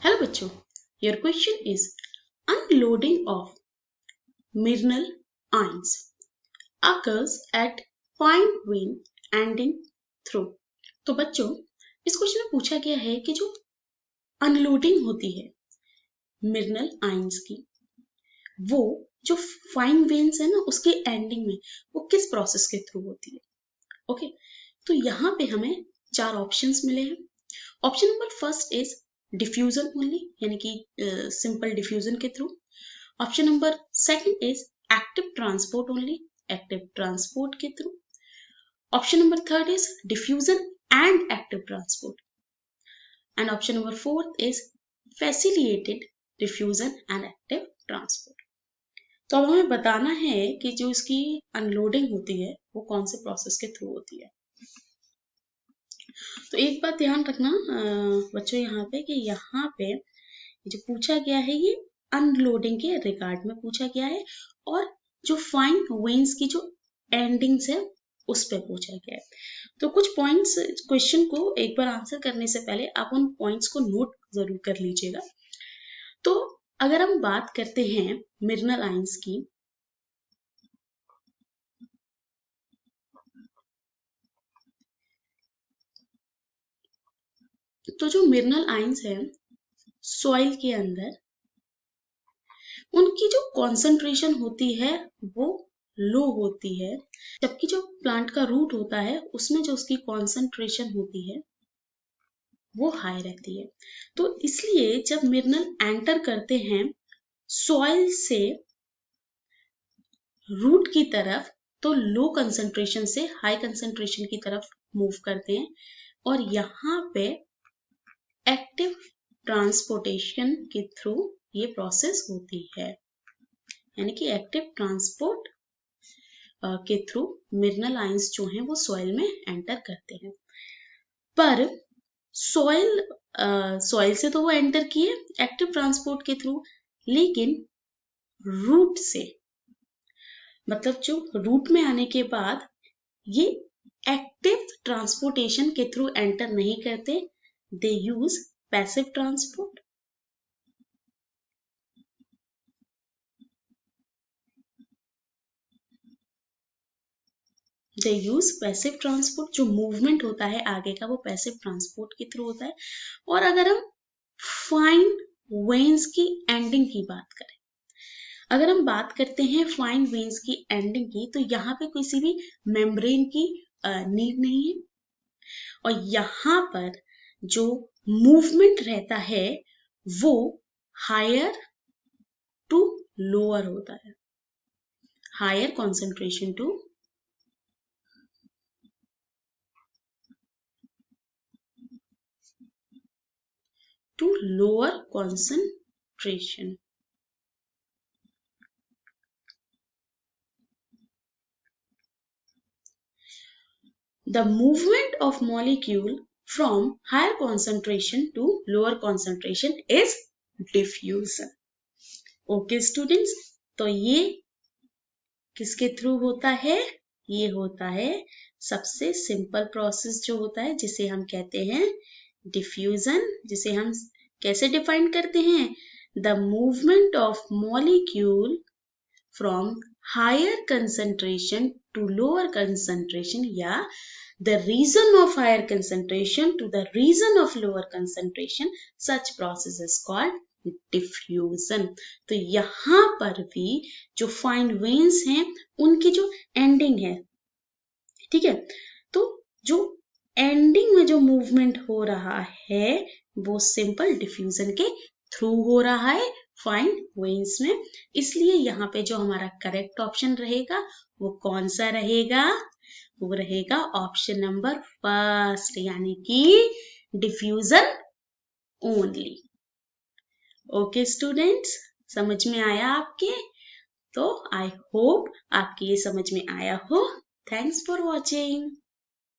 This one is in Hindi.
हेलो बच्चों, your question is unloading of mineral ions occurs at fine vein ending through। तो बच्चों, इस क्वेश्चन में पूछा गया है कि जो अनलोडिंग होती है मिनरल आयंस की, वो जो फाइन वेन्स है ना, उसके एंडिंग में वो किस प्रोसेस के थ्रू होती है। ओके, तो यहाँ पे हमें चार ऑप्शंस मिले हैं। Option number first is diffusion only, यानी कि सिंपल डिफ्यूजन के थ्रू। Option number second is active transport only, active transport के थ्रू। Option number third is diffusion and active transport, and option number fourth is facilitated diffusion and active transport. तो अब हमें बताना है कि जो इसकी अनलोडिंग होती है वो कौन से प्रोसेस के थ्रू होती है। तो एक बात ध्यान रखना बच्चों यहाँ पे कि यहाँ पे जो पूछा गया है ये अनलोडिंग के रिगार्ड में पूछा गया है, और जो फाइन वेन्स की जो एंडिंग्स है उस पे पूछा गया है। तो कुछ पॉइंट्स क्वेश्चन को एक बार आंसर करने से पहले आप उन पॉइंट्स को नोट जरूर कर लीजिएगा। तो अगर हम बात करते हैं मिनरल आयंस की, तो जो मिनरल आयंस है सॉइल के अंदर, उनकी जो कॉन्सेंट्रेशन होती है वो लो होती है, जबकि जो प्लांट का रूट होता है उसमें जो उसकी कॉन्सेंट्रेशन होती है वो हाई रहती है। तो इसलिए जब मिनरल एंटर करते हैं सॉइल से रूट की तरफ, तो लो कंसंट्रेशन से हाई कंसंट्रेशन की तरफ मूव करते हैं, और यहाँ पे एक्टिव ट्रांसपोर्टेशन के थ्रू ये प्रोसेस होती है, यानी कि एक्टिव ट्रांसपोर्ट के थ्रू मिनरल आयंस जो हैं वो सॉइल में एंटर करते हैं। पर सॉइल से तो वो एंटर किए एक्टिव ट्रांसपोर्ट के थ्रू, लेकिन रूट से, मतलब जो रूट में आने के बाद ये एक्टिव ट्रांसपोर्टेशन के थ्रू एंटर नहीं करते, दे यूज पैसिव ट्रांसपोर्ट। दे यूज पैसिव ट्रांसपोर्ट। जो मूवमेंट होता है आगे का वो पैसिव ट्रांसपोर्ट के थ्रू होता है। और अगर हम फाइन वेन्स की एंडिंग की बात करें, अगर हम बात करते हैं फाइन वेन्स की एंडिंग की, तो यहाँ पे किसी भी मेम्ब्रेन की नीड नहीं है, और यहाँ पर जो मूवमेंट रहता है वो हायर टू लोअर होता है, higher concentration to lower concentration. The movement of molecule from higher concentration to lower concentration is diffusion. Okay students, तो ये किसके थ्रू होता है? ये होता है सबसे सिंपल प्रोसेस जो होता है जिसे हम कहते हैं डिफ्यूजन, जिसे हम कैसे डिफाइन करते हैं? The movement of molecule from higher concentration to lower concentration, या the region of higher concentration to the region of lower concentration, such process is called diffusion. तो यहाँ पर भी जो फाइन वेन्स हैं उनकी जो एंडिंग है, ठीक है, तो जो एंडिंग में जो मूवमेंट हो रहा है वो सिंपल डिफ्यूजन के थ्रू हो रहा है फाइन वेन्स में। इसलिए यहाँ पे जो हमारा करेक्ट ऑप्शन रहेगा वो कौन सा रहेगा? वो रहेगा ऑप्शन नंबर फर्स्ट, यानी कि डिफ्यूजन ओनली। ओके स्टूडेंट्स, समझ में आया आपके? तो आई होप आपके ये समझ में आया हो। Thanks for watching.